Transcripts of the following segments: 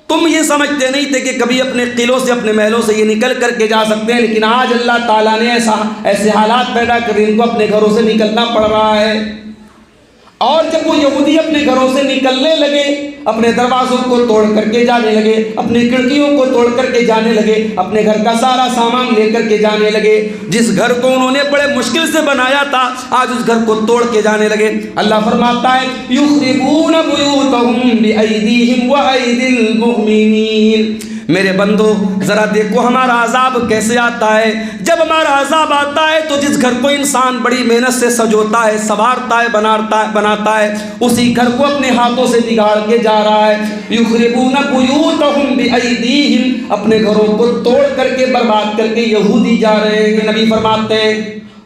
تم یہ سمجھتے نہیں تھے کہ کبھی اپنے قلعوں سے اپنے محلوں سے یہ نکل کر کے جا سکتے ہیں، لیکن آج اللہ تعالیٰ نے ایسے حالات پیدا کر ان کو اپنے گھروں سے نکلنا پڑ رہا ہے۔ اور جب وہ یہودی اپنے گھروں سے نکلنے لگے، اپنے دروازوں کو توڑ کر کے جانے لگے، اپنی کھڑکیوں کو توڑ کر کے جانے لگے، اپنے گھر کا سارا سامان لے کر کے جانے لگے، جس گھر کو انہوں نے بڑے مشکل سے بنایا تھا آج اس گھر کو توڑ کے جانے لگے۔ اللہ فرماتا ہے یخربون بیوتہم بایدیہم وایدی المؤمنین۔ میرے بندو ذرا دیکھو ہمارا عذاب کیسے آتا ہے۔ جب ہمارا عذاب آتا ہے تو جس گھر کو انسان بڑی محنت سے سجوتا ہے، سنوارتا ہے، بناتا ہے، اسی گھر کو اپنے ہاتھوں سے بگاڑ کے جا رہا ہے۔ یخربون بیوتہم بایدیہم، اپنے گھروں کو توڑ کر کے برباد کر کے یہودی جا رہے ہیں۔ نبی فرماتے ہیں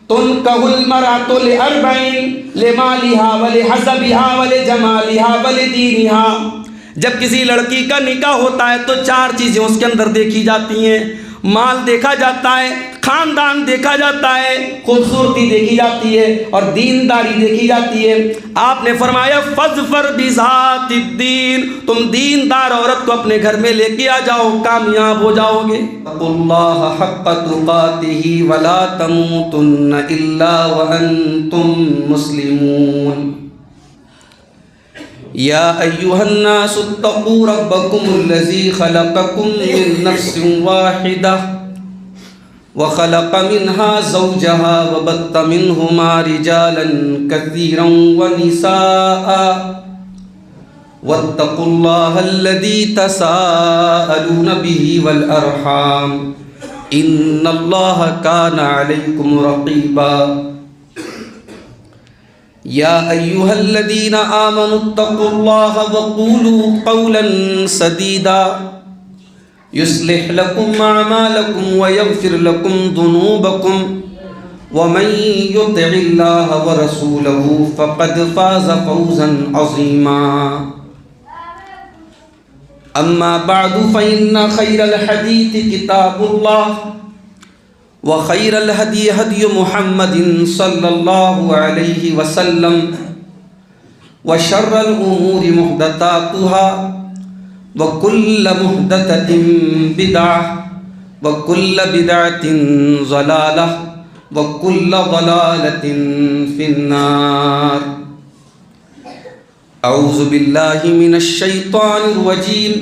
تنکح المرأۃ لاربعین لمالها ولحسبها ولجمالها ولدینها۔ جب کسی لڑکی کا نکاح ہوتا ہے تو 4 چیزیں اس کے اندر دیکھی جاتی ہیں، مال دیکھا جاتا ہے، خاندان دیکھا جاتا ہے، خوبصورتی دیکھی جاتی ہے اور دینداری دیکھی جاتی ہے۔ آپ نے فرمایا فاظفر بذات الدین، تم دیندار عورت کو اپنے گھر میں لے کے آ جاؤ، کامیاب ہو جاؤ گے۔ اتقوا اللہ حق تقاتہ ولا تموتن الا وانتم مسلمون۔ یا ایہا الناس اتقوا ربکم الذی خلقکم من نفس واحدہ وخلق منها زوجها وبث منهما رجالا كثيرا ونساء واتقوا الله الذي تساءلون به والأرحام إن الله كان عليكم رقيبا۔ یا ایہا الذین آمنوا اتقوا اللہ وقولوا قولا سدیدا یصلح لکم اعمالکم ویغفر لکم ذنوبکم ومن یطع اللہ ورسولہ فقد فاز فوزا عظیما۔ اما بعد فإن خیر الحدیث کتاب اللہ وخیر الہدی ہدی محمد صلی اللہ علیہ وسلم وشر الامور محدثاتها وکل محدثۃ بدعہ وکل بدعۃ ضلالہ وکل ضلالۃ فی النار۔ اعوذ باللہ من الشیطان الرجیم،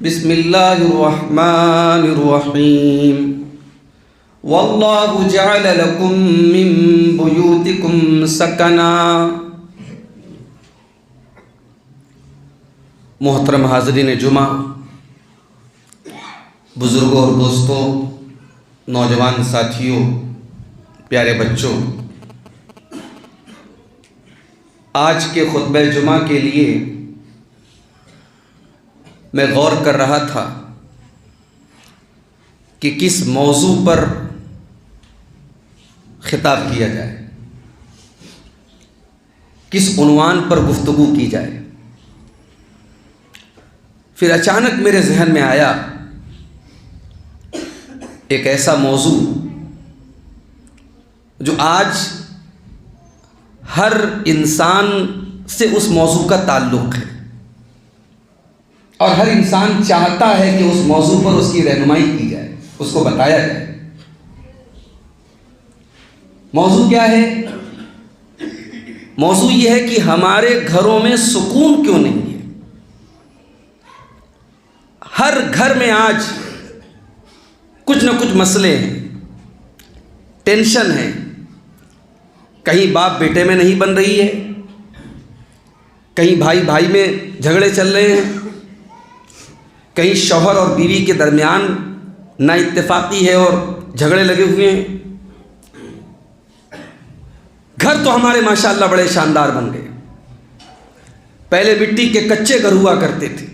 بسم اللہ الرحمن الرحیم۔ واللہ جعل لکم من بیوتکم سکنا۔ محترم حاضرین جمعہ، بزرگوں اور دوستوں، نوجوان ساتھیوں، پیارے بچوں، آج کے خطبہ جمعہ کے لیے میں غور کر رہا تھا کہ کس موضوع پر خطاب کیا جائے، کس عنوان پر گفتگو کی جائے۔ پھر اچانک میرے ذہن میں آیا ایک ایسا موضوع جو آج ہر انسان سے اس موضوع کا تعلق ہے اور ہر انسان چاہتا ہے کہ اس موضوع پر اس کی رہنمائی کی جائے، اس کو بتایا جائے۔ موضوع کیا ہے؟ موضوع یہ ہے کہ ہمارے گھروں میں سکون کیوں نہیں ہے۔ ہر گھر میں آج کچھ نہ کچھ مسئلے ہیں، ٹینشن ہے۔ کہیں باپ بیٹے میں نہیں بن رہی ہے، کہیں بھائی بھائی میں جھگڑے چل رہے ہیں، کہیں شوہر اور بیوی کے درمیان نا اتفاقی ہے اور جھگڑے لگے ہوئے ہیں۔ گھر تو ہمارے ماشاءاللہ بڑے شاندار بن گئے۔ پہلے مٹی کے کچے گھر ہوا کرتے تھے،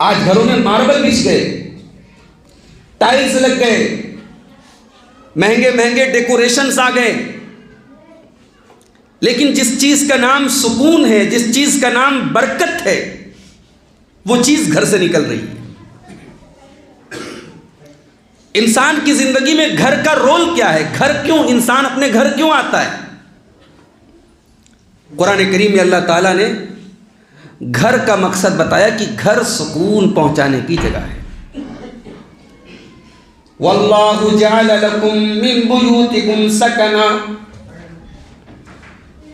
آج گھروں میں ماربل بچھ گئے، ٹائلز لگ گئے، مہنگے مہنگے ڈیکوریشنز آ گئے۔ لیکن جس چیز کا نام سکون ہے، جس چیز کا نام برکت ہے، وہ چیز گھر سے نکل رہی ہے۔ انسان کی زندگی میں گھر کا رول کیا ہے؟ گھر کیوں، انسان اپنے گھر کیوں آتا ہے؟ قرآن کریم میں اللہ تعالیٰ نے گھر کا مقصد بتایا کہ گھر سکون پہنچانے کی جگہ ہے۔ وَاللَّهُ جَعَلَ لَكُم مِّن بُيُوتِكُمْ سَكَنًا،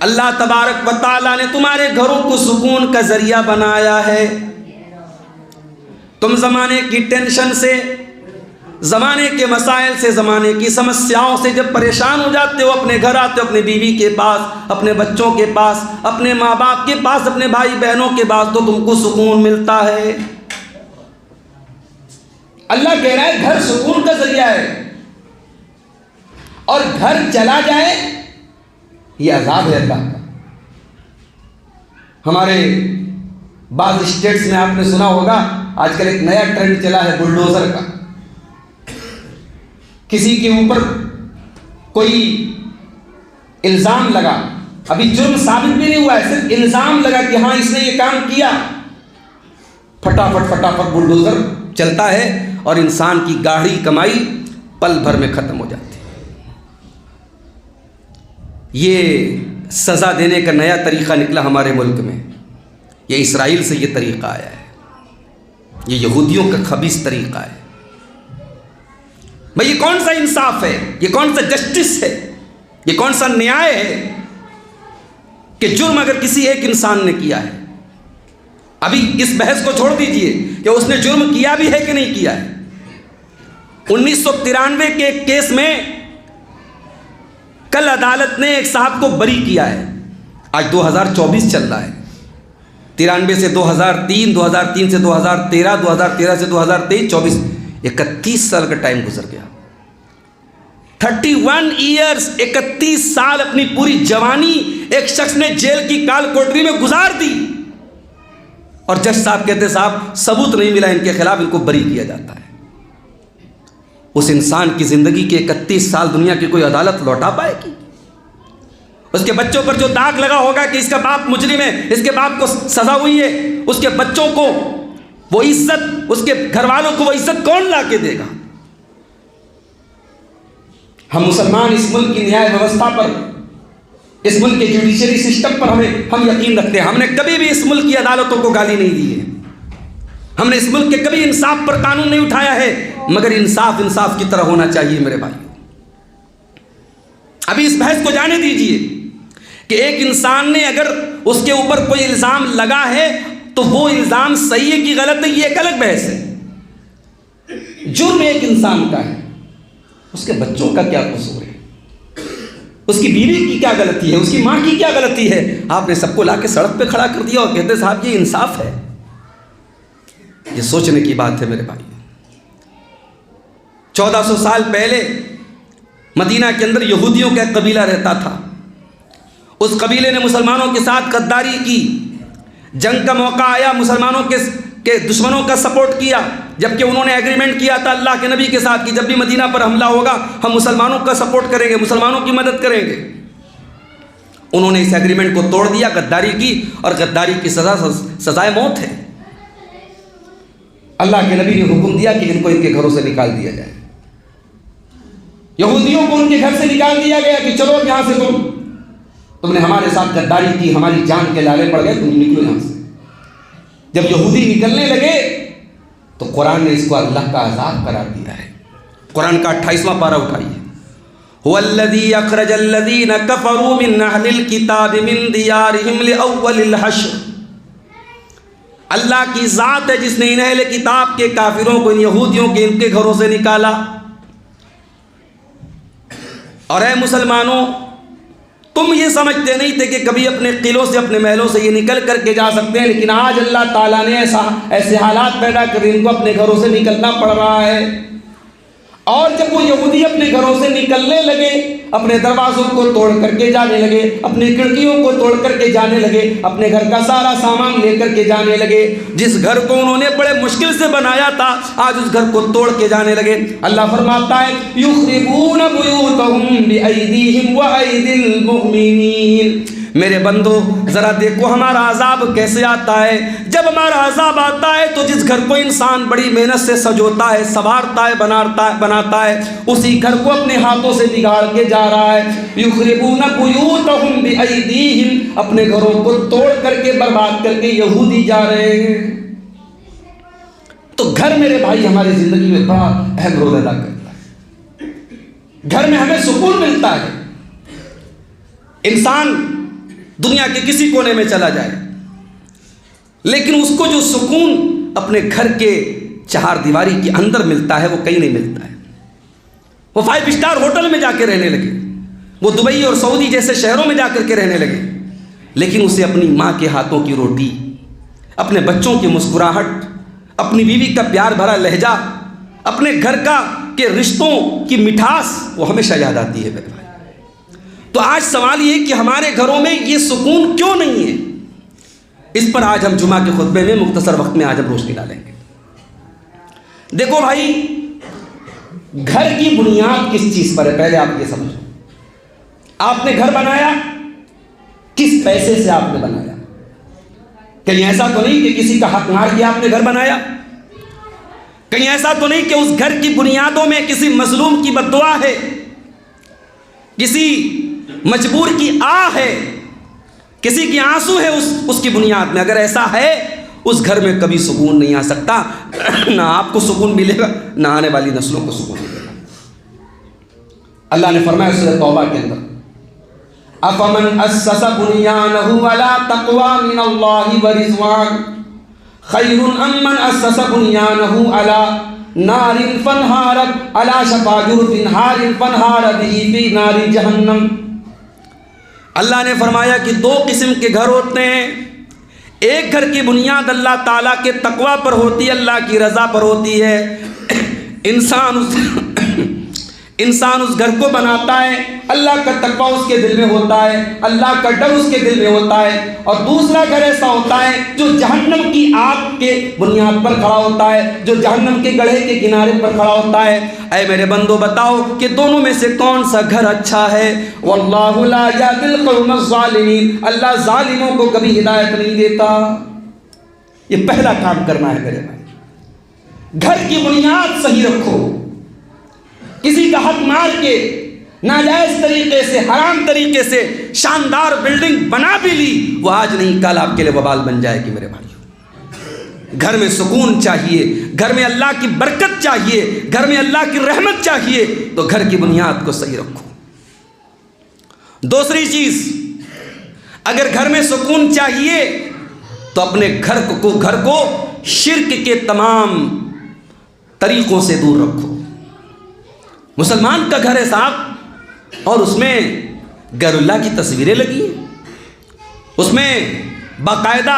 اللہ تبارک و تعالیٰ نے تمہارے گھروں کو سکون کا ذریعہ بنایا ہے۔ تم زمانے کی ٹینشن سے، زمانے کے مسائل سے، زمانے کی سمسیاؤں سے جب پریشان ہو جاتے ہو، اپنے گھر آتے ہو، اپنی بیوی کے پاس، اپنے بچوں کے پاس، اپنے ماں باپ کے پاس، اپنے بھائی بہنوں کے پاس، تو تم کو سکون ملتا ہے۔ اللہ کہہ رہا ہے گھر سکون کا ذریعہ ہے، اور گھر چلا جائے یہ عذاب ہے اللہ کا۔ ہمارے بعض اسٹیٹس میں آپ نے سنا ہوگا آج کل ایک نیا ٹرینڈ چلا ہے بلڈوزر کا۔ کسی کے اوپر کوئی الزام لگا، ابھی جرم ثابت بھی نہیں ہوا ہے، صرف الزام لگا کہ ہاں اس نے یہ کام کیا، فٹافٹ بلڈوزر چلتا ہے اور انسان کی گاڑی کمائی پل بھر میں ختم ہو جاتی ہے۔ یہ سزا دینے کا نیا طریقہ نکلا ہمارے ملک میں، یہ اسرائیل سے یہ طریقہ آیا ہے، یہ یہودیوں کا خبیث طریقہ ہے۔ بھئی یہ کون سا انصاف ہے، یہ کون سا جسٹس ہے، یہ کون سا نیائے ہے کہ جرم اگر کسی ایک انسان نے کیا ہے، ابھی اس بحث کو چھوڑ دیجئے کہ اس نے جرم کیا بھی ہے کہ نہیں کیا ہے۔ 1993 کے ایک کیس میں کل عدالت نے ایک صاحب کو بری کیا ہے، آج 2024 چل رہا ہے، 93 سے 2003، 2003 سے 2013، 2013 سے 2023، 24، 31 سال کا ٹائم گزر گیا۔ 31 ایئرز، 31 سال اپنی پوری جوانی ایک شخص نے جیل کی کال کوٹری میں گزار دی، اور جج صاحب کہتے صاحب ثبوت نہیں ملا ان کے خلاف، ان کو بری کیا جاتا ہے۔ اس انسان کی زندگی کے 31 سال دنیا کی کوئی عدالت لوٹا پائے گی؟ اس کے بچوں پر جو داغ لگا ہوگا کہ اس کا باپ مجرم ہے، اس کے باپ کو سزا ہوئی ہے، اس کے بچوں کو وہ عزت، اس کے گھر والوں کو وہ عزت کون لا کے دے گا؟ ہم مسلمان اس ملک کی نیائے ویوستھا پر، اس ملک کے جوڈیشری سسٹم پر ہم یقین رکھتے ہیں۔ ہم نے کبھی بھی اس ملک کی عدالتوں کو گالی نہیں دی ہے، ہم نے اس ملک کے کبھی انصاف پر قانون نہیں اٹھایا ہے، مگر انصاف کی طرح ہونا چاہیے میرے بھائی۔ ابھی اس بحث کو جانے دیجئے کہ ایک انسان نے اگر اس کے اوپر کوئی الزام لگا ہے تو وہ الزام صحیح ہے کہ غلط ہے، یہ ایک الگ بحث ہے۔ جرم ایک انسان کا ہے، اس کے بچوں کا کیا قصور ہے، اس کی بیوی کی کیا غلطی ہے، اس کی ماں کی کیا غلطی ہے؟ آپ نے سب کو لا کے سڑک پہ کھڑا کر دیا اور کہتے صاحب یہ انصاف ہے۔ یہ سوچنے کی بات ہے میرے بھائی۔ 1400 سال پہلے مدینہ کے اندر یہودیوں کا ایک قبیلہ رہتا تھا، اس قبیلے نے مسلمانوں کے ساتھ غداری کی، جنگ کا موقع آیا مسلمانوں کے دشمنوں کا سپورٹ کیا، جبکہ انہوں نے ایگریمنٹ کیا تھا اللہ کے نبی کے ساتھ کہ جب بھی مدینہ پر حملہ ہوگا ہم مسلمانوں کا سپورٹ کریں گے، مسلمانوں کی مدد کریں گے۔ انہوں نے اس ایگریمنٹ کو توڑ دیا، غداری کی، اور غداری کی سزائے موت ہے۔ اللہ کے نبی نے حکم دیا کہ ان کو ان کے گھروں سے نکال دیا جائے۔ یہودیوں کو ان کے گھر سے نکال دیا گیا کہ چلو یہاں سے تم نے ہمارے ساتھ غداری کی، ہماری جان کے لالے پڑ گئے، تم نکلو یہاں سے۔ جب یہودی نکلنے لگے تو قرآن نے اس کو اللہ کا عذاب قرار دیا ہے۔ قرآن کا 28واں پارہ اٹھائیے۔ هو الذي أخرج الذين كفروا من أهل الكتاب من ديارهم لأول الحشر، اللہ کی ذات ہے جس نے ان اہل کتاب کے کافروں کو، ان یہودیوں کے، ان کے گھروں سے نکالا۔ اور اے مسلمانوں، تم یہ سمجھتے نہیں تھے کہ کبھی اپنے قلعوں سے، اپنے محلوں سے یہ نکل کر کے جا سکتے ہیں، لیکن آج اللہ تعالیٰ نے ایسے حالات پیدا کر ان کو اپنے گھروں سے نکلنا پڑ رہا ہے۔ اور جب وہ یہودی اپنے گھروں سے نکلنے لگے، اپنے دروازوں کو توڑ کر کے جانے لگے، اپنی کھڑکیوں کو توڑ کر کے جانے لگے، اپنے گھر کا سارا سامان لے کر کے جانے لگے، جس گھر کو انہوں نے بڑے مشکل سے بنایا تھا آج اس گھر کو توڑ کے جانے لگے۔ اللہ فرماتا ہے یخربون بیوتہم بایدیہم وایدی المؤمنین، میرے بندو ذرا دیکھو ہمارا عذاب کیسے آتا ہے. جب ہمارا عذاب آتا ہے تو جس گھر کو انسان بڑی محنت سے سجوتا ہے, سنوارتا ہے, بناتا ہے, اسی گھر کو اپنے ہاتھوں سے بگاڑ کے جا رہا ہے. یخربون بیوتہم بایدیہم, اپنے گھروں کو توڑ کر کے برباد کر کے یہودی جا رہے ہیں. تو گھر میرے بھائی ہماری زندگی میں بڑا اہم رول ادا کرتا ہے. گھر میں ہمیں سکون ملتا ہے. انسان دنیا کے کسی کونے میں چلا جائے لیکن اس کو جو سکون اپنے گھر کے چہار دیواری کے اندر ملتا ہے وہ کہیں نہیں ملتا ہے. وہ 5 اسٹار ہوٹل میں جا کے رہنے لگے, وہ دبئی اور سعودی جیسے شہروں میں جا کر کے رہنے لگے, لیکن اسے اپنی ماں کے ہاتھوں کی روٹی, اپنے بچوں کی مسکراہٹ, اپنی بیوی کا پیار بھرا لہجہ, اپنے گھر کا کے رشتوں کی مٹھاس وہ ہمیشہ یاد آتی ہے میرے بھائی. تو آج سوال یہ کہ ہمارے گھروں میں یہ سکون کیوں نہیں ہے؟ اس پر آج ہم جمعہ کے خطبے میں مختصر وقت میں آج ہم روشنی ڈالیں گے. دیکھو بھائی, گھر کی بنیاد کس چیز پر ہے پہلے آپ یہ سمجھو. آپ نے گھر بنایا کس پیسے سے آپ نے بنایا؟ کہیں ایسا تو نہیں کہ کسی کا حق مار کے آپ نے گھر بنایا؟ کہیں ایسا تو نہیں کہ اس گھر کی بنیادوں میں کسی مظلوم کی بد دعا ہے, کسی مجبور کی آہ ہے, کسی کی آنسو ہے اس کی بنیاد میں؟ اگر ایسا ہے اس گھر میں کبھی سکون نہیں آ سکتا. نہ آپ کو سکون ملے گا نہ آنے والی نسلوں کو سکون ملے گا. اللہ نے فرمایا سورہ توبہ کے اندر, افمن اسس بنیانہ علی تقوی من اللہ ورضوان خیر ام من اسس بنیانہ علی نار فانہارت علی شفا جرف نہار فانہار به فی نار جہنم. اللہ نے فرمایا کہ 2 قسم کے گھر ہوتے ہیں. ایک گھر کی بنیاد اللہ تعالیٰ کے تقوی پر ہوتی ہے, اللہ کی رضا پر ہوتی ہے. انسان اس گھر کو بناتا ہے, اللہ کا تقوی اس کے دل میں ہوتا ہے, اللہ کا ڈر اس کے دل میں ہوتا ہے. اور دوسرا گھر ایسا ہوتا ہے جو جہنم کی آگ کے بنیاد پر کھڑا ہوتا ہے, جو جہنم کے گڑھے کے کنارے پر کھڑا ہوتا ہے. اے میرے بندو بتاؤ کہ دونوں میں سے کون سا گھر اچھا ہے؟ واللہ لا یہدی القوم الظالمین, اللہ ظالموں کو کبھی ہدایت نہیں دیتا. یہ پہلا کام کرنا ہے میرے بھائی. گھر کی بنیاد صحیح رکھو. کسی کا حق مار کے ناجائز طریقے سے, حرام طریقے سے شاندار بلڈنگ بنا بھی لی, وہ آج نہیں کل آپ کے لیے وبال بن جائے گی میرے بھائیو. گھر میں سکون چاہیے, گھر میں اللہ کی برکت چاہیے, گھر میں اللہ کی رحمت چاہیے, تو گھر کی بنیاد کو صحیح رکھو. دوسری چیز, اگر گھر میں سکون چاہیے تو اپنے گھر کو شرک کے تمام طریقوں سے دور رکھو. مسلمان کا گھر ہے صاحب, اور اس میں غیر اللہ کی تصویریں لگی ہیں, اس میں باقاعدہ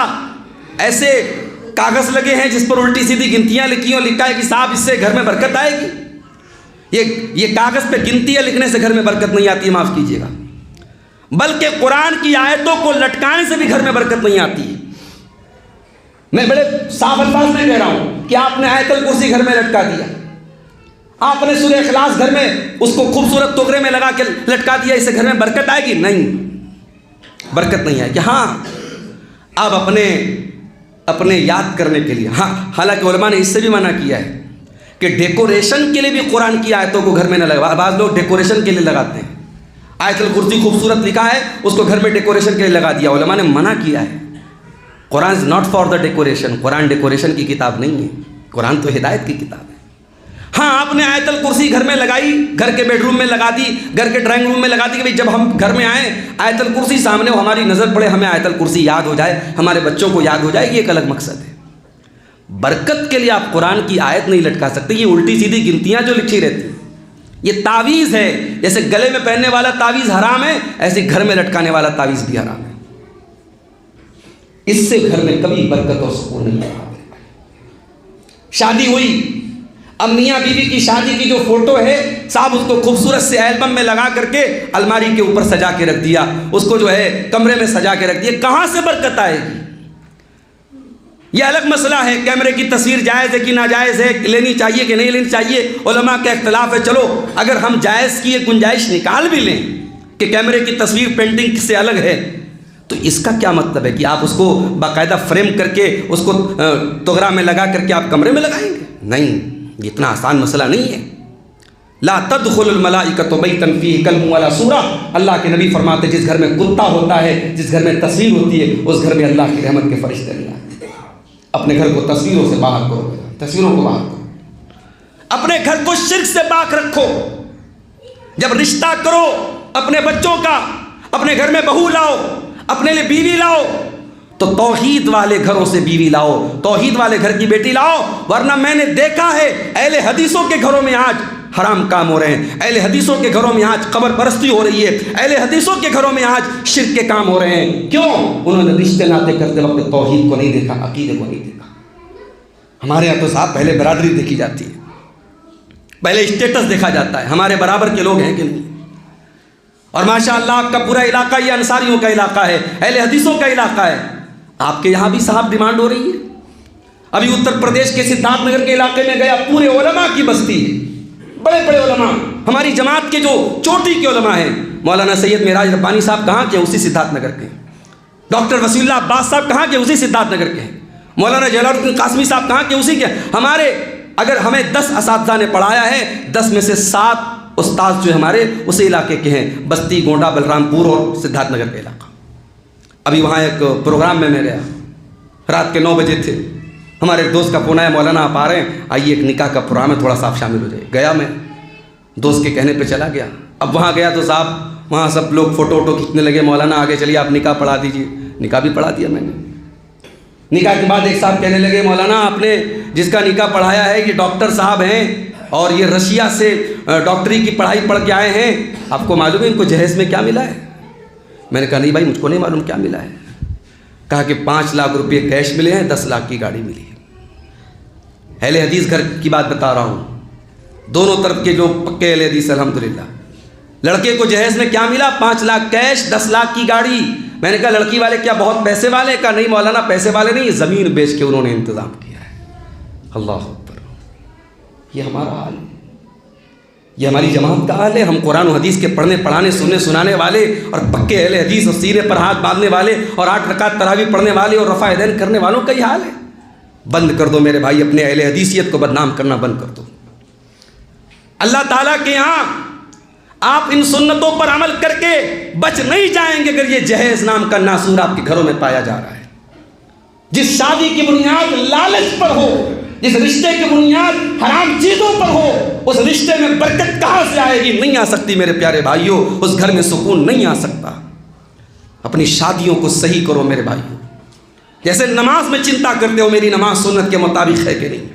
ایسے کاغذ لگے ہیں جس پر الٹی سیدھی گنتیاں لکھی اور لکھا ہے کہ صاحب اس سے گھر میں برکت آئے گی. یہ کاغذ پہ گنتیاں لکھنے سے گھر میں برکت نہیں آتی, معاف کیجیے گا, بلکہ قرآن کی آیتوں کو لٹکانے سے بھی گھر میں برکت نہیں آتی. میں بڑے صاف الفاظ میں کہہ رہا ہوں کہ آپ نے آیت الکرسی گھر میں لٹکا دیا, آپ نے سورہ اخلاص گھر میں اس کو خوبصورت ٹوکرے میں لگا کے لٹکا دیا, اس سے گھر میں برکت آئے گی؟ نہیں, برکت نہیں آئے گی. ہاں آپ اپنے یاد کرنے کے لیے, ہاں حالانکہ علماء نے اس سے بھی منع کیا ہے کہ ڈیکوریشن کے لیے بھی قرآن کی آیتوں کو گھر میں نہ لگا. بعض لوگ ڈیکوریشن کے لیے لگاتے ہیں, آیت الکرسی خوبصورت لکھا ہے اس کو گھر میں ڈیکوریشن کے لیے لگا دیا. علماء نے منع کیا ہے. Quran is not for the decoration, Quran decoration کی کتاب نہیں ہے, قرآن تو ہدایت کی کتاب ہے. ہاں آپ نے آیت الکرسی گھر میں لگائی, گھر کے بیڈ روم میں لگا دی, گھر کے ڈرائنگ روم میں لگا دی کہ بھئی جب ہم گھر میں آئیں آیت الکرسی سامنے ہو, ہماری نظر پڑے, ہمیں آیت الکرسی یاد ہو جائے, ہمارے بچوں کو یاد ہو جائے, یہ ایک الگ مقصد ہے. برکت کے لیے آپ قرآن کی آیت نہیں لٹکا سکتے. یہ الٹی سیدھی گنتیاں جو لکھی رہتی ہیں یہ تعویذ ہے. جیسے گلے میں پہننے والا تعویذ حرام ہے, ایسے گھر میں لٹکانے والا تعویذ بھی حرام ہے. اس سے گھر میں کبھی برکت اور سکون نہیں آتا. شادی ہوئی, اب میاں بیوی کی شادی کی جو فوٹو ہے صاحب اس کو خوبصورت سے البم میں لگا کر کے الماری کے اوپر سجا کے رکھ دیا, اس کو جو ہے کمرے میں سجا کے رکھ دیا. کہاں سے برکت آئے گی؟ یہ الگ مسئلہ ہے. کیمرے کی تصویر جائز ہے کہ ناجائز ہے, لینی چاہیے کہ نہیں لینی چاہیے, علماء کا اختلاف ہے. چلو اگر ہم جائز کی ایک گنجائش نکال بھی لیں کہ کیمرے کی تصویر پینٹنگ سے الگ ہے, تو اس کا کیا مطلب ہے کہ آپ اس کو باقاعدہ فریم کر کے اس کو تغرا میں لگا کر کے آپ کمرے میں لگائیں گے؟ نہیں، یہ اتنا آسان مسئلہ نہیں ہے۔ لا تدخل الملائکۃ بیتا فیہ کلب ولا سورۃ، اللہ کے نبی فرماتے جس گھر میں کتا ہوتا ہے، جس گھر میں تصویر ہوتی ہے، اس گھر میں اللہ کی رحمت کے فرشتے نہیں آتے۔ اپنے گھر کو تصویروں سے باہر کرو، تصویروں کو باہر کرو، اپنے گھر کو شرک سے پاک رکھو۔ جب رشتہ کرو اپنے بچوں کا، اپنے گھر میں بہو لاؤ، اپنے لیے بیوی لاؤ، تو توحید والے گھروں سے بیوی لاؤ، توحید والے گھر کی بیٹی لاؤ، ورنہ میں نے دیکھا ہے اہل حدیثوں کے گھروں میں آج حرام کام ہو رہے ہیں، اہل حدیثوں کے گھروں میں آج قبر پرستی ہو رہی ہے، اہل حدیثوں کے گھروں میں آج شرک کے کام ہو رہے ہیں۔ کیوں؟ انہوں نے رشتے ناطے کرتے وقت توحید کو نہیں دیکھا، عقیدے کو نہیں دیکھا۔ ہمارے یہاں تو صاحب پہلے برادری دیکھی جاتی ہے، پہلے اسٹیٹس دیکھا جاتا ہے، ہمارے برابر کے لوگ ہیں کہ نہیں۔ اور ماشاءاللہ آپ کا پورا علاقہ یہ انصاریوں کا علاقہ ہے، اہل حدیثوں کا علاقہ ہے، آپ کے یہاں بھی صاحب ڈیمانڈ ہو رہی ہے۔ ابھی اتر پردیش کے سدھارتھ نگر کے علاقے میں گیا، پورے علماء کی بستی ہے، بڑے بڑے علماء، ہماری جماعت کے جو چوٹی کے علماء ہیں، مولانا سید معراج ربانی صاحب کہاں کے؟ اسی سدھارتھ نگر کے۔ ڈاکٹر وسیع اللہ عباس صاحب کہاں کے؟ اسی سدھارتھ نگر کے۔ مولانا جلال الدین قاسمی صاحب کہاں کے؟ اسی کے۔ ہمارے اگر ہمیں 10 اساتذہ نے پڑھایا ہے، 10 میں سے 7 استاد جو ہمارے اسی علاقے کے ہیں، بستی، گونڈا، بلرام پور اور سدھارتھ نگر کا علاقہ۔ ابھی وہاں ایک پروگرام میں گیا، رات کے 9 بجے تھے، ہمارے ایک دوست کا فون آیا، مولانا آپ آ رہے ہیں، آئیے ایک نکاح کا پروگرام ہے، تھوڑا سا آپ شامل ہو جائے۔ گیا میں، دوست کے کہنے پہ چلا گیا۔ اب وہاں گیا تو صاحب وہاں سب لوگ فوٹو ووٹو کھینچنے لگے، مولانا آگے چلیے آپ نکاح پڑھا دیجیے۔ نکاح بھی پڑھا دیا میں نے۔ نکاح کے بعد ایک صاحب کہنے لگے، مولانا آپ نے جس کا نکاح پڑھایا ہے یہ ڈاکٹر صاحب ہیں اور یہ رشیا سے ڈاکٹری کی پڑھائی پڑھ کے آئے ہیں، آپ کو معلوم ہے ان کو جہیز میں کیا ملا ہے؟ میں نے کہا نہیں بھائی مجھ کو نہیں معلوم کیا ملا ہے۔ کہا کہ 5 لاکھ روپے کیش ملے ہیں، 10 لاکھ کی گاڑی ملی ہے۔ اہل حدیث گھر کی بات بتا رہا ہوں، دونوں طرف کے جو پکے اہل حدیث الحمدللہ۔ لڑکے کو جہیز میں کیا ملا؟ 5 لاکھ کیش، 10 لاکھ کی گاڑی۔ میں نے کہا لڑکی والے کیا بہت پیسے والے؟ کہا نہیں مولانا پیسے والے نہیں، زمین بیچ کے انہوں نے انتظام کیا ہے۔ اللہ اکبر، یہ ہمارا حال ہے، یہ ہماری جماعت کا حال ہے۔ ہم قرآن و حدیث کے پڑھنے پڑھانے سننے سنانے والے اور پکے اہل حدیث اور سینے پر ہاتھ باندھنے والے اور 8 رکعت تراویح پڑھنے والے اور رفع یدین کرنے والوں کا یہ حال ہے۔ بند کر دو میرے بھائی، اپنے اہل حدیثیت کو بدنام کرنا بند کر دو۔ اللہ تعالیٰ کے یہاں آپ ان سنتوں پر عمل کر کے بچ نہیں جائیں گے اگر یہ جہیز نام کا ناسور آپ کے گھروں میں پایا جا رہا ہے۔ جس شادی کی بنیاد لالچ پر ہو، جس رشتے کی بنیاد حرام چیزوں پر ہو، اس رشتے میں برکت کہاں سے آئے گی؟ نہیں آ سکتی میرے پیارے بھائیوں، اس گھر میں سکون نہیں آ سکتا۔ اپنی شادیوں کو صحیح کرو میرے بھائیوں۔ جیسے نماز میں چنتا کرتے ہو میری نماز سنت کے مطابق ہے کہ نہیں،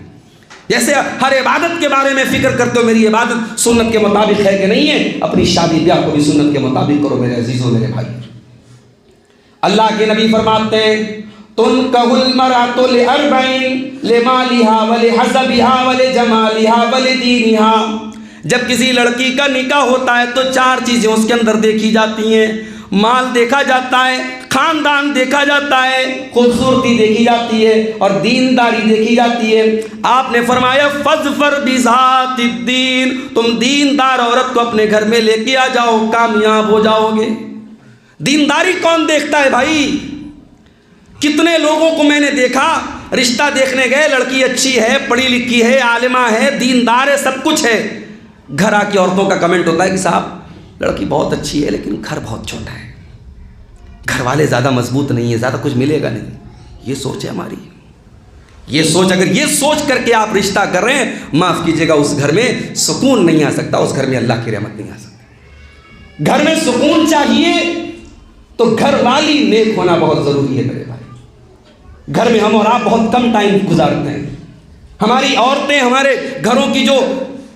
جیسے ہر عبادت کے بارے میں فکر کرتے ہو میری عبادت سنت کے مطابق ہے کہ نہیں ہے، اپنی شادی بیاہ کو بھی سنت کے مطابق کرو میرے عزیزوں میرے بھائی۔ اللہ کے نبی فرماتے ہیں تنکح المرأۃ لأربع لمالها ولحسبها ولجمالها ولدینها۔ جب کسی لڑکی کا نکاح ہوتا ہے تو 4 چیزیں اس کے اندر دیکھی جاتی ہیں، مال دیکھا جاتا ہے، خاندان دیکھا جاتا ہے، خوبصورتی دیکھی جاتی ہے اور دینداری دیکھی جاتی ہے۔ آپ نے فرمایا فاظفر بذات الدین، تم دیندار عورت کو اپنے گھر میں لے کے آ جاؤ، کامیاب ہو جاؤ گے۔ دینداری کون دیکھتا ہے بھائی؟ کتنے لوگوں کو میں نے دیکھا، رشتہ دیکھنے گئے، لڑکی اچھی ہے، پڑھی لکھی ہے، عالمہ ہے، دیندار ہے، سب کچھ ہے، گھر آ کے عورتوں کا کمنٹ ہوتا ہے کہ صاحب لڑکی بہت اچھی ہے لیکن گھر بہت چھوٹا ہے، گھر والے زیادہ مضبوط نہیں ہے، زیادہ کچھ ملے گا نہیں۔ یہ سوچ ہے ہماری، یہ سوچ، اگر یہ سوچ کر کے آپ رشتہ کر رہے ہیں، معاف کیجیے گا اس گھر میں سکون نہیں آ سکتا، اس گھر میں اللہ کی رحمت نہیں آ سکتی۔ گھر میں سکون چاہیے تو گھر والی نیک ہونا بہت ضروری ہے میرے بھائی۔ گھر میں ہم اور آپ بہت کم ٹائم گزارتے ہیں، ہماری عورتیں، ہمارے گھروں کی جو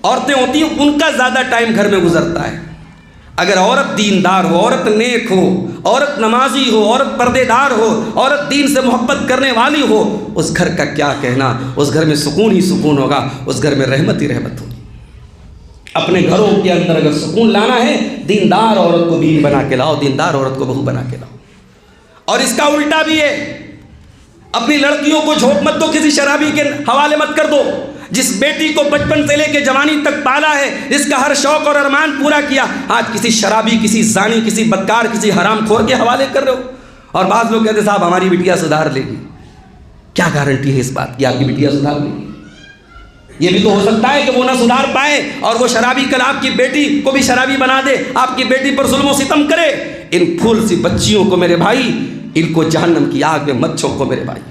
عورتیں ہوتی ہیں ان کا زیادہ ٹائم گھر میں گزرتا ہے۔ اگر عورت دیندار ہو، عورت نیک ہو، عورت نمازی ہو، عورت پردے دار ہو، عورت دین سے محبت کرنے والی ہو، اس گھر کا کیا کہنا، اس گھر میں سکون ہی سکون ہوگا، اس گھر میں رحمت ہی رحمت ہوگی۔ اپنے گھروں کے اندر اگر سکون لانا ہے، دیندار عورت کو بیوی بنا کے لاؤ، دیندار عورت کو بہو بنا کے لاؤ۔ اور اس کا الٹا بھی ہے، اپنی لڑکیوں کو جھونک مت دو، کسی شرابی کے حوالے مت کر دو۔ جس بیٹی کو بچپن سے لے کے جوانی تک پالا ہے، جس کا ہر شوق اور ارمان پورا کیا، آج کسی شرابی، کسی زانی، کسی بدکار، کسی حرام خور کے حوالے کر رہے ہو۔ اور بعض لوگ کہتے ہیں صاحب ہماری بٹیا سدھار لے گی. کیا گارنٹی ہے اس بات کی آپ کی بٹیا سدھار لے گی؟ یہ بھی تو ہو سکتا ہے کہ وہ نہ سدھار پائے اور وہ شرابی کل آپ کی بیٹی کو بھی شرابی بنا دے, آپ کی بیٹی پر ظلم و ستم کرے. ان پھول سی بچیوں کو میرے بھائی, ان کو جہنم کی آگ میں مت چھوڑو میرے بھائی.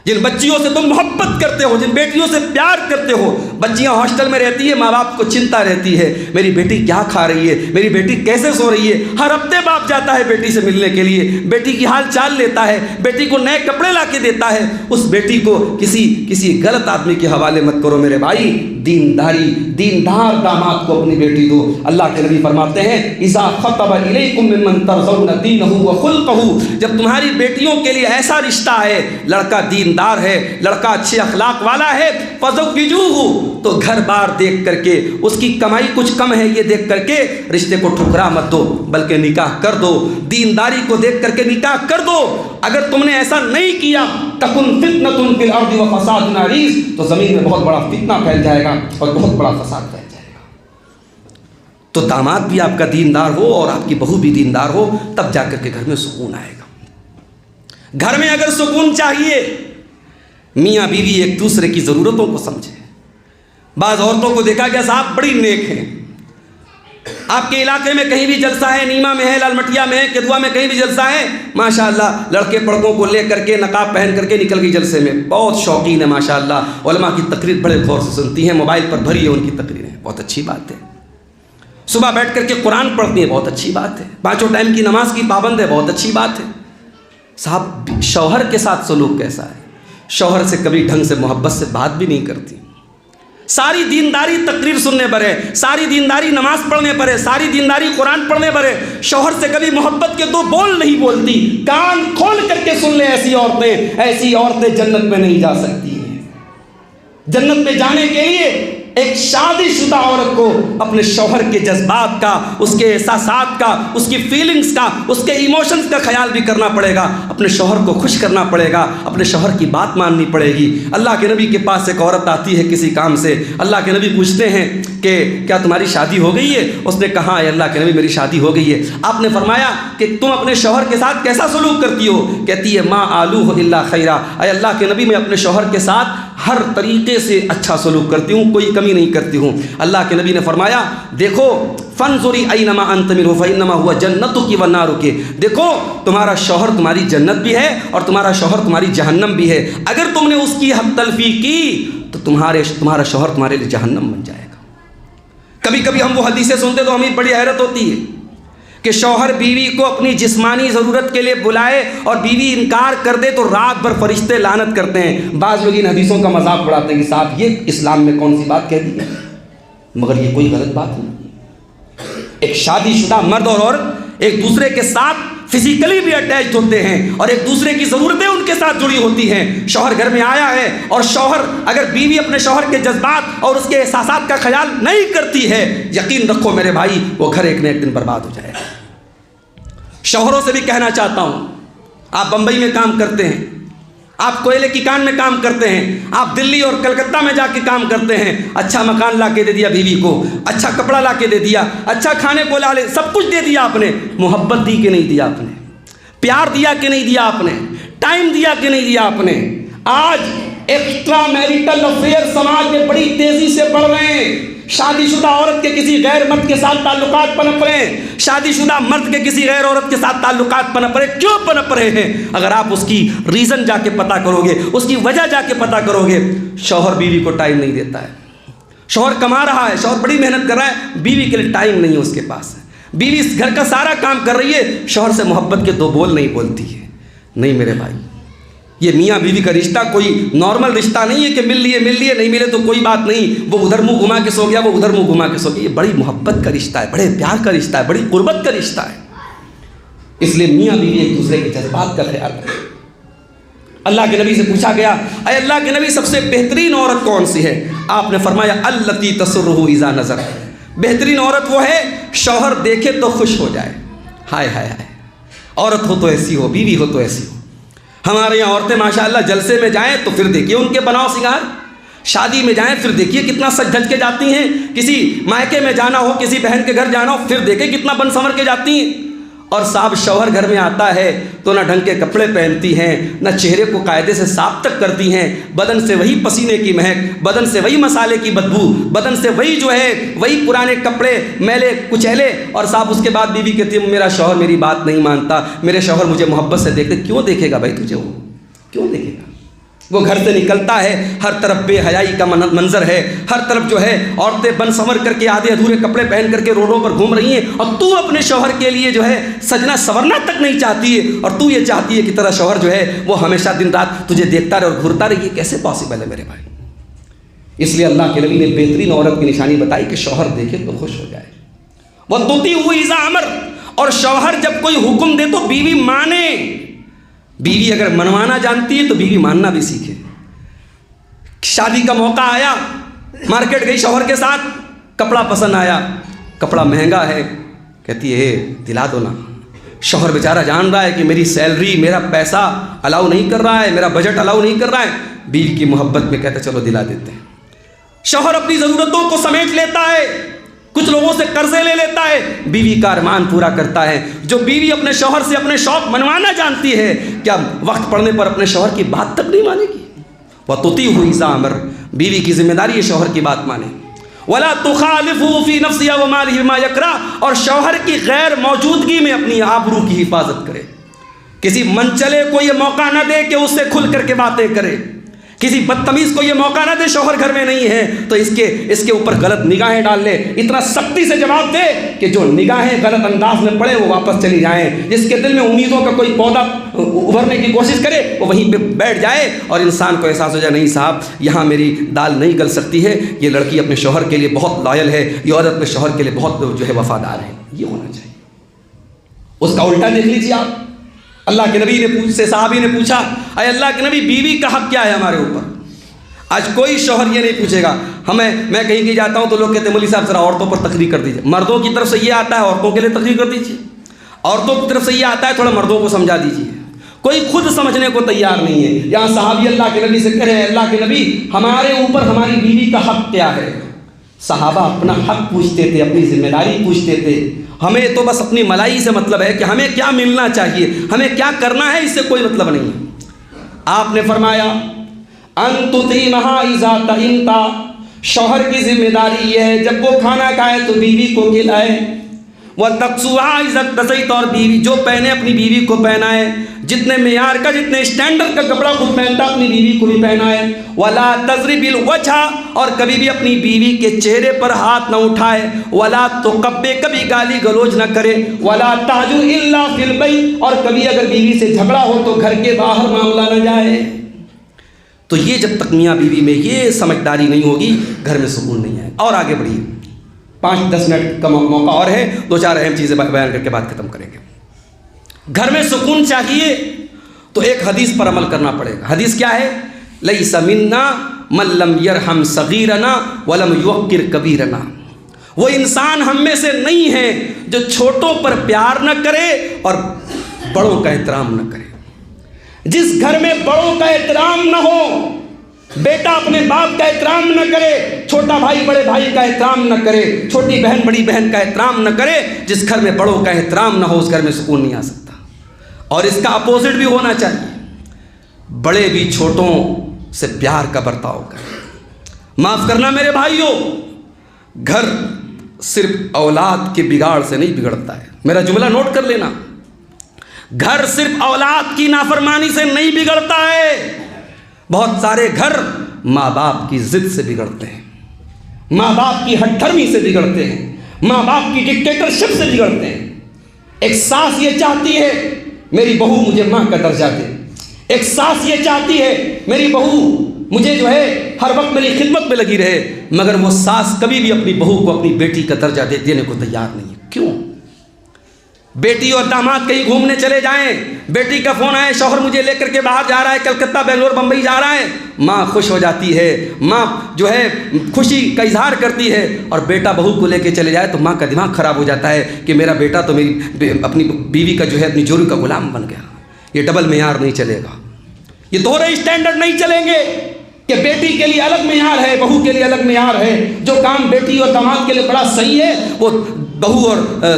جن بچیوں سے تم محبت کرتے ہو, جن بیٹیوں سے پیار کرتے ہو, بچیاں ہاسٹل میں رہتی ہے, ماں باپ کو چنتا رہتی ہے میری بیٹی کیا کھا رہی ہے, میری بیٹی کیسے سو رہی ہے. ہر ہفتے باپ جاتا ہے بیٹی سے ملنے کے لیے, بیٹی کی حال چال لیتا ہے, بیٹی کو نئے کپڑے لا کے دیتا ہے. اس بیٹی کو کسی غلط آدمی کے حوالے مت کرو میرے بھائی. دیندار داماد کو اپنی بیٹی دو. اللہ کے نبی فرماتے ہیں اذا خطب الیکم ممن ترضون دینہ وخلقہ, جب تمہاری بیٹیوں کے لیے ایسا رشتہ ہے, لڑکا دیندار ہے, لڑکا اچھے اخلاق والا ہے, فزوجوہ, تو گھر بار دیکھ کر کے, اس کی کمائی کچھ کم ہے یہ دیکھ کر کے رشتے کو ٹھکرا مت دو, بلکہ نکاح کر دو. دینداری کو دیکھ کر کے نکاح کر دو. اگر تم نے ایسا نہیں کیا تکن فتنۃ فی الارض وفساد عریض, تو زمین میں بہت بڑا فتنہ پھیل جائے گا اور بہت بڑا فساد پھیل جائے گا. تو داماد بھی آپ کا دیندار ہو اور آپ کی بہو بھی دیندار ہو, تب جا کر کے گھر میں سکون آئے گا. گھر میں اگر سکون چاہیے, میاں بیوی ایک دوسرے کی ضرورتوں کو سمجھیں. بعض عورتوں کو دیکھا گیا صاحب بڑی نیک ہیں, آپ کے علاقے میں کہیں بھی جلسہ ہے, نیما میں ہے, لال مٹیا میں ہے, کدوا میں کہیں بھی جلسہ ہے, ماشاءاللہ لڑکے پڑکوں کو لے کر کے نقاب پہن کر کے نکل گئی جلسے میں. بہت شوقین ہے ماشاءاللہ, علماء کی تقریر بڑے غور سے سنتی ہیں, موبائل پر بھری ہے ان کی تقریریں, بہت اچھی بات ہے. صبح بیٹھ کر کے قرآن پڑھتی ہیں, بہت اچھی بات ہے. 5 ٹائم کی نماز کی پابند ہے, بہت اچھی بات ہے. صاحب شوہر کے ساتھ سلوک کیسا ہے؟ شوہر سے کبھی ڈھنگ سے محبت سے بات بھی نہیں کرتی. ساری دینداری تقریر سننے پر ہے, ساری دینداری نماز پڑھنے پر ہے, ساری دینداری قرآن پڑھنے پر ہے, شوہر سے کبھی محبت کے 2 بول نہیں بولتی. کان کھول کر کے سن لیں, ایسی عورتیں جنت میں نہیں جا سکتی ہیں. جنت میں جانے کے لیے ایک شادی شدہ عورت کو اپنے شوہر کے جذبات کا, اس کے احساسات کا, اس کی فیلنگز کا, اس کے ایموشنز کا خیال بھی کرنا پڑے گا. اپنے شوہر کو خوش کرنا پڑے گا, اپنے شوہر کی بات ماننی پڑے گی. اللہ کے نبی کے پاس ایک عورت آتی ہے کسی کام سے, اللہ کے نبی پوچھتے ہیں کہ کیا تمہاری شادی ہو گئی ہے؟ اس نے کہا اے اللہ کے نبی میری شادی ہو گئی ہے. آپ نے فرمایا کہ تم اپنے شوہر کے ساتھ کیسا سلوک کرتی ہو؟ کہتی ہے ما آلوہ الا خیرا, اے اللہ کے نبی میں اپنے شوہر کے ساتھ ہر طریقے سے اچھا سلوک کرتی ہوں, کوئی کمی نہیں کرتی ہوں. اللہ کے نبی نے فرمایا دیکھو فانظری اینما انت منہ فانما هو جنتک ونارک, دیکھو تمہارا شوہر تمہاری جنت بھی ہے اور تمہارا شوہر تمہاری جہنم بھی ہے. اگر تم نے اس کی حق تلفی کی تو تمہارا شوہر تمہارے لیے جہنم بن جائے گا. کبھی کبھی ہم وہ حدیثیں سنتے تو ہمیں بڑی حیرت ہوتی ہے کہ شوہر بیوی کو اپنی جسمانی ضرورت کے لیے بلائے اور بیوی انکار کر دے تو رات بھر فرشتے لعنت کرتے ہیں. بعض لوگ ان حدیثوں کا مذاق اڑاتے ہیں کہ صاحب یہ اسلام میں کون سی بات کہہ دی ہے, مگر یہ کوئی غلط بات نہیں. ایک شادی شدہ مرد اور عورت ایک دوسرے کے ساتھ فزیکلی بھی اٹیچڈ ہوتے ہیں اور ایک دوسرے کی ضرورتیں ان کے ساتھ جڑی ہوتی ہیں. شوہر گھر میں آیا ہے اور شوہر اگر بیوی اپنے شوہر کے جذبات اور اس کے احساسات کا خیال نہیں کرتی ہے, یقین رکھو میرے بھائی وہ گھر ایک نہ ایک دن برباد ہو جائے گا. شوہروں سے بھی کہنا چاہتا ہوں, آپ بمبئی میں کام کرتے ہیں, آپ کوئلے کی کان میں کام کرتے ہیں, آپ دلی اور کلکتہ میں جا کے کام کرتے ہیں, اچھا مکان لا کے دے دیا بیوی کو, اچھا کپڑا لا کے دے دیا, اچھا کھانے کو لا لے, سب کچھ دے دیا آپ نے, محبت دی کہ نہیں دیا آپ نے, پیار دیا کہ نہیں دیا آپ نے, ٹائم دیا کہ نہیں دیا آپ نے. آج ایکسٹرا میریٹل افیئر سماج میں بڑی تیزی سے بڑھ رہے ہیں. شادی شدہ عورت کے کسی غیر مرد کے ساتھ تعلقات پنپ رہے ہیں, شادی شدہ مرد کے کسی غیر عورت کے ساتھ تعلقات پنپ رہے. کیوں پنپ رہے ہیں؟ اگر آپ اس کی ریزن جا کے پتہ کرو گے, اس کی وجہ جا کے پتہ کرو گے, شوہر بیوی کو ٹائم نہیں دیتا ہے. شوہر کما رہا ہے, شوہر بڑی محنت کر رہا ہے, بیوی کے لیے ٹائم نہیں ہے اس کے پاس. بیوی اس گھر کا سارا کام کر رہی ہے, شوہر سے محبت کے 2 بول نہیں بولتی ہے. نہیں میرے بھائی, یہ میاں بیوی کا رشتہ کوئی نارمل رشتہ نہیں ہے کہ مل لیے نہیں ملے تو کوئی بات نہیں, وہ ادھر منہ گھما کے سو گیا, وہ ادھر منہ گھما کے سو گیا. یہ بڑی محبت کا رشتہ ہے, بڑے پیار کا رشتہ ہے, بڑی قربت کا رشتہ ہے. اس لیے میاں بیوی ایک دوسرے کے جذبات کا خیال رکھیں. اللہ کے نبی سے پوچھا گیا اے اللہ کے نبی سب سے بہترین عورت کون سی ہے؟ آپ نے فرمایا التی تسرہ اذا نظر, بہترین عورت وہ ہے شوہر دیکھے تو خوش ہو جائے. ہائے ہائے ہائے, عورت ہو تو ایسی ہو, بیوی ہو تو ایسی ہو. ہمارے یہاں عورتیں ماشاءاللہ جلسے میں جائیں تو پھر دیکھیے ان کے بناؤ سنگار, شادی میں جائیں پھر دیکھیے کتنا سج دھج کے جاتی ہیں, کسی مائکے میں جانا ہو, کسی بہن کے گھر جانا ہو, پھر دیکھیں کتنا بن سنور کے جاتی ہیں. اور صاحب شوہر گھر میں آتا ہے تو نہ ڈھنگ کے کپڑے پہنتی ہیں، نہ چہرے کو قاعدے سے صاف تک کرتی ہیں، بدن سے وہی پسینے کی مہک، بدن سے وہی مسالے کی بدبو، بدن سے وہی جو ہے وہی پرانے کپڑے میلے کچیلے، اور صاحب اس کے بعد بیوی کہتی ہے میرا شوہر میری بات نہیں مانتا، میرے شوہر مجھے محبت سے دیکھتے۔ کیوں دیکھے گا بھائی تجھے؟ وہ کیوں دیکھے گا؟ وہ گھر سے نکلتا ہے، ہر طرف بے حیائی کا منظر ہے، ہر طرف جو ہے عورتیں بن سنور کر کے آدھے ادھورے کپڑے پہن کر کے روڈوں پر گھوم رہی ہیں، اور تو اپنے شوہر کے لیے جو ہے سجنا سورنا تک نہیں چاہتی ہے، اور تو یہ چاہتی ہے کہ تیرا شوہر جو ہے وہ ہمیشہ دن رات تجھے دیکھتا رہے اور گھورتا رہے۔ یہ کیسے پاسبل ہے میرے بھائی؟ اس لیے اللہ کے نبی نے بہترین عورت کی نشانی بتائی کہ شوہر دیکھے تو خوش ہو جائے۔ وہ تطیعہ اذا امر، اور شوہر جب کوئی حکم دے تو بیوی مانے۔ بیوی اگر منوانا جانتی ہے تو بیوی ماننا بھی سیکھے۔ شادی کا موقع آیا، مارکیٹ گئی شوہر کے ساتھ، کپڑا پسند آیا، کپڑا مہنگا ہے، کہتی ہے دلا دو نا۔ شوہر بیچارہ جان رہا ہے کہ میری سیلری میرا پیسہ الاؤ نہیں کر رہا ہے، میرا بجٹ الاؤ نہیں کر رہا ہے، بیوی کی محبت میں کہتا چلو دلا دیتے ہیں۔ شوہر اپنی ضرورتوں کو سمیٹ لیتا ہے، کچھ لوگوں سے قرضے لے لیتا ہے، بیوی کا ارمان پورا کرتا ہے۔ جو بیوی اپنے شوہر سے اپنے شوق منوانا جانتی ہے، کیا وقت پڑنے پر اپنے شوہر کی بات تک نہیں مانے گی؟ وَتُطِيعُهُ إِذَا أَمَرَ، بیوی کی ذمہ داری ہے شوہر کی بات مانے۔ وَلَا تُخَالِفُهُ فِي نَفْسِهَا وَمَالِهِ بِمَا يَكْرَهُ، اور شوہر کی غیر موجودگی میں اپنی آبرو کی حفاظت کرے۔ کسی منچلے کو یہ موقع نہ دے کہ اس سے کھل کر کے باتیں کرے، کسی بدتمیز کو یہ موقع نہ دے شوہر گھر میں نہیں ہے تو اس کے اوپر غلط نگاہیں ڈال لے۔ اتنا سختی سے جواب دے کہ جو نگاہیں غلط انداز میں پڑے وہ واپس چلی جائیں، جس کے دل میں امیدوں کا کوئی پودا ابھرنے کی کوشش کرے وہ وہیں پہ بیٹھ جائے، اور انسان کو احساس ہو جائے نہیں صاحب یہاں میری دال نہیں گل سکتی ہے، یہ لڑکی اپنے شوہر کے لیے بہت لائل ہے، یہ عورت اپنے شوہر کے لیے بہت جو ہے وفادار ہے۔ یہ ہونا چاہیے۔ اس کا الٹا دیکھ لیجیے آپ، اللہ کے نبی نے سے صحابی نے پوچھا اے اللہ کے نبی بیوی کا حق کیا ہے ہمارے اوپر؟ آج کوئی شوہر یہ نہیں پوچھے گا۔ میں کہیں بھی جاتا ہوں تو لوگ کہتے ہیں مولوی صاحب ذرا عورتوں پر تقریر کر دیجیے۔ مردوں کی طرف سے یہ آتا ہے عورتوں کے لیے تقریر کر دیجیے، عورتوں کی طرف سے یہ آتا ہے تھوڑا مردوں کو سمجھا دیجیے۔ کوئی خود سمجھنے کو تیار نہیں ہے۔ یہاں صحابی اللہ کے نبی سے کہہ رہے ہیں اللہ کے نبی ہمارے اوپر ہماری بیوی کا حق کیا ہے؟ صحابہ اپنا حق پوچھتے تھے، اپنی ذمہ داری پوچھتے تھے۔ ہمیں تو بس اپنی ملائی سے مطلب ہے کہ ہمیں کیا ملنا چاہیے، ہمیں کیا کرنا ہے، اس سے کوئی مطلب نہیں ہے۔ آپ نے فرمایا ان تطعمها اذا طعمت، شوہر کی ذمہ داری یہ ہے جب وہ کھانا کھائے تو بیوی کو کھلائے۔ وتکسوها اذا اکتسیت، اور بیوی جو پہنے اپنی بیوی کو پہنائے، جتنے معیار کا جتنے اسٹینڈرڈ کا کپڑا خود پہنتا اپنی بیوی کو بھی پہنائے۔ ولا تضرب الوجہ، اور کبھی بھی اپنی بیوی کے چہرے پر ہاتھ نہ اٹھائے۔ ولا تقبح، کبھی گالی گلوچ نہ کرے۔ ولا تہجر الا فی البیت، اور کبھی اگر بیوی سے جھگڑا ہو تو گھر کے باہر معاملہ نہ جائے۔ تو یہ جب تک میاں بیوی میں یہ سمجھداری نہیں ہوگی گھر میں سکون نہیں آئے۔ اور آگے بڑھیے، 5-10 منٹ کا موقع اور ہے، 2-4 اہم چیزیں بیان کر کے بات ختم کریں گے۔ گھر میں سکون چاہیے تو ایک حدیث پر عمل کرنا پڑے گا۔ حدیث کیا ہے؟ لیس منا من لم یرحم صغیرنا ولم یوقر کبیرنا، وہ انسان ہم میں سے نہیں ہے جو چھوٹوں پر پیار نہ کرے اور بڑوں کا احترام نہ کرے۔ جس گھر میں بڑوں کا احترام نہ ہو، بیٹا اپنے باپ کا احترام نہ کرے، چھوٹا بھائی بڑے بھائی کا احترام نہ کرے، چھوٹی بہن بڑی بہن کا احترام نہ کرے، جس گھر میں بڑوں کا احترام نہ ہو اس گھر میں سکون نہیں آ سکتا۔ اور اس کا اپوزٹ بھی ہونا چاہیے، بڑے بھی چھوٹوں سے پیار کا برتاؤ کریں۔ معاف کرنا میرے بھائیوں، گھر صرف اولاد کے بگاڑ سے نہیں بگڑتا ہے، میرا جملہ نوٹ کر لینا، گھر صرف اولاد کی نافرمانی سے نہیں بگڑتا ہے، بہت سارے گھر ماں باپ کی ضد سے بگڑتے ہیں، ماں باپ کی ہٹ دھرمی سے بگڑتے ہیں، ماں باپ کی ڈکٹیٹرشپ سے بگڑتے ہیں۔ ایک ساس یہ چاہتی ہے میری بہو مجھے ماں کا درجہ دے، ایک ساس یہ چاہتی ہے میری بہو مجھے جو ہے ہر وقت میری خدمت میں لگی رہے، مگر وہ ساس کبھی بھی اپنی بہو کو اپنی بیٹی کا درجہ دینے کو تیار نہیں ہے۔ کیوں؟ بیٹی اور داماد کہیں گھومنے چلے جائیں، بیٹی کا فون آئے شوہر مجھے لے کر کے باہر جا رہا ہے، کلکتہ بنگلور بمبئی جا رہا ہے، ماں خوش ہو جاتی ہے، ماں جو ہے خوشی کا اظہار کرتی ہے، اور بیٹا بہو کو لے کے چلے جائے تو ماں کا دماغ خراب ہو جاتا ہے کہ میرا بیٹا تو میری اپنی بیوی کا جو ہے اپنی جوڑی کا غلام بن گیا۔ یہ ڈبل معیار نہیں چلے گا، یہ دوہرے اسٹینڈرڈ نہیں چلیں گے کہ بیٹی کے لیے الگ معیار ہے بہو کے لیے الگ معیار ہے۔ جو کام بیٹی اور داماد کے لیے بڑا صحیح ہے وہ بہو اور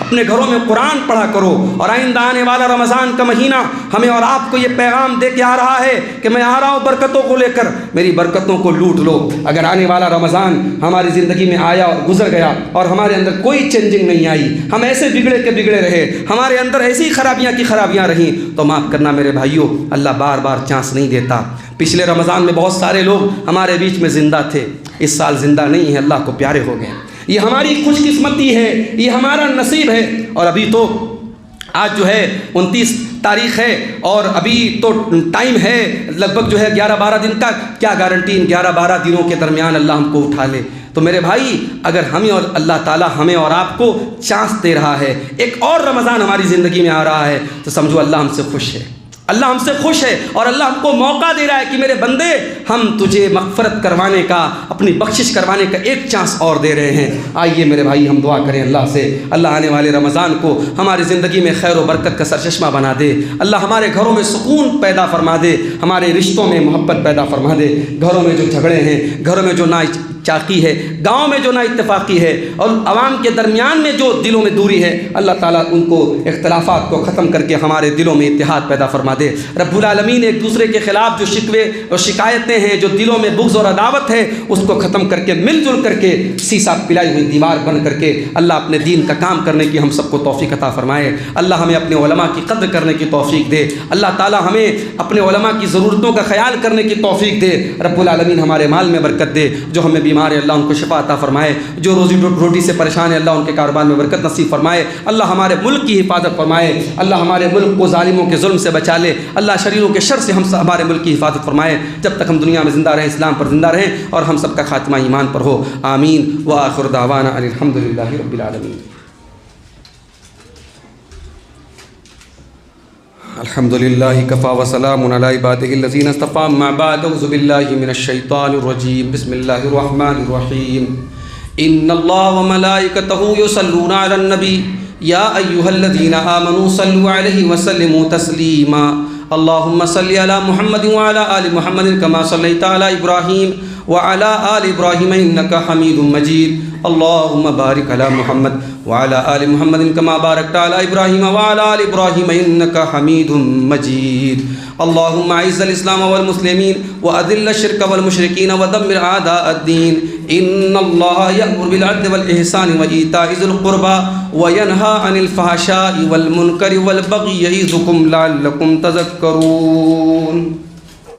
اپنے گھروں میں قرآن پڑھا کرو، اور آئندہ آنے والا رمضان کا مہینہ ہمیں اور آپ کو یہ پیغام دے کے آ رہا ہے کہ میں آ رہا ہوں برکتوں کو لے کر، میری برکتوں کو لوٹ لو۔ اگر آنے والا رمضان ہماری زندگی میں آیا اور گزر گیا اور ہمارے اندر کوئی چینجنگ نہیں آئی، ہم ایسے بگڑے کے بگڑے رہے، ہمارے اندر ایسی خرابیاں کی خرابیاں رہیں، تو معاف کرنا میرے بھائیوں، اللہ بار بار چانس نہیں دیتا۔ پچھلے رمضان میں بہت سارے لوگ ہمارے بیچ میں زندہ تھے، اس سال زندہ نہیں ہے، اللہ کو پیارے ہو گئے۔ یہ ہماری خوش قسمتی ہے، یہ ہمارا نصیب ہے۔ اور ابھی تو آج جو ہے 29 تاریخ ہے، اور ابھی تو ٹائم ہے لگ بھگ جو ہے 11-12 دن کا، کیا گارنٹی ان 11-12 دنوں کے درمیان اللہ ہم کو اٹھا لے۔ تو میرے بھائی، اگر ہمیں اور اللہ تعالیٰ ہمیں اور آپ کو چانس دے رہا ہے، ایک اور رمضان ہماری زندگی میں آ رہا ہے، تو سمجھو اللہ ہم سے خوش ہے، اللہ ہم سے خوش ہے، اور اللہ ہم کو موقع دے رہا ہے کہ میرے بندے، ہم تجھے مغفرت کروانے کا، اپنی بخشش کروانے کا ایک چانس اور دے رہے ہیں۔ آئیے میرے بھائی ہم دعا کریں اللہ سے، اللہ آنے والے رمضان کو ہماری زندگی میں خیر و برکت کا سرچشمہ بنا دے، اللہ ہمارے گھروں میں سکون پیدا فرما دے، ہمارے رشتوں میں محبت پیدا فرما دے، گھروں میں جو جھگڑے ہیں، گھروں میں جو نا چاقی ہے، گاؤں میں جو نا اتفاقی ہے، اور عوام کے درمیان میں جو دلوں میں دوری ہے، اللہ تعالیٰ ان کو اختلافات کو ختم کر کے ہمارے دلوں میں اتحاد پیدا فرما دے۔ رب العالمین ایک دوسرے کے خلاف جو شکوے اور شکایتیں ہیں، جو دلوں میں بغض اور عداوت ہے، اس کو ختم کر کے مل جل کر کے سیسا پلائی ہوئی دیوار بن کر کے اللہ اپنے دین کا کام کرنے کی ہم سب کو توفیق عطا فرمائے۔ اللہ ہمیں اپنے علماء کی قدر کرنے کی توفیق دے، اللہ تعالیٰ ہمیں اپنے علماء کی ضرورتوں کا خیال کرنے کی توفیق دے۔ رب العالمین ہمارے مال میں برکت دے، جو ہمیں بیمار ہے اللہ ان کو شفا عطا فرمائے، جو روزی روٹی سے پریشان ہے اللہ ان کے کاروبار میں برکت نصیب فرمائے، اللہ ہمارے ملک کی حفاظت فرمائے، اللہ ہمارے ملک کو ظالموں کے ظلم سے بچا لے، اللہ شریروں کے شر سے ہمارے ملک کی حفاظت فرمائے، جب تک ہم دنیا میں زندہ رہیں اسلام پر زندہ رہیں، اور ہم سب کا خاتمہ ایمان پر ہو، آمین۔ وآخر دعوانا ان الحمدللہ رب العالمین۔ الحمدللہ کفا وسلام علی عبادہ الذین اصطفی، اما بعد، اعوذ باللہ من الشیطان الرجیم، بسم اللہ الرحمن الرحیم۔ ان اللہ وملائکتہ یصلون علی النبی یا ایھا الذین آمنوا صلوا علیہ وسلموا تسلیما۔ اللہم صلی علی محمد وعلی آل محمد کما صلیت علی ابراہیم وعلی آل ابراہیم انک حمید مجید۔ اللہم بارک علی محمد وعلی آل محمد کما بارکت علی ابراہیم وعلی آل ابراہیم انک حمید مجید۔ اللہم اعز الاسلام والمسلمین واذل الشرک والمشرکین ودمر اعداء الدین۔ ان اللہ یأمر بالعدل والإحسان وإیتاء ذی القربى وینہی عن الفحشاء والمنکر والبغی یعظکم لعلکم تذکرون۔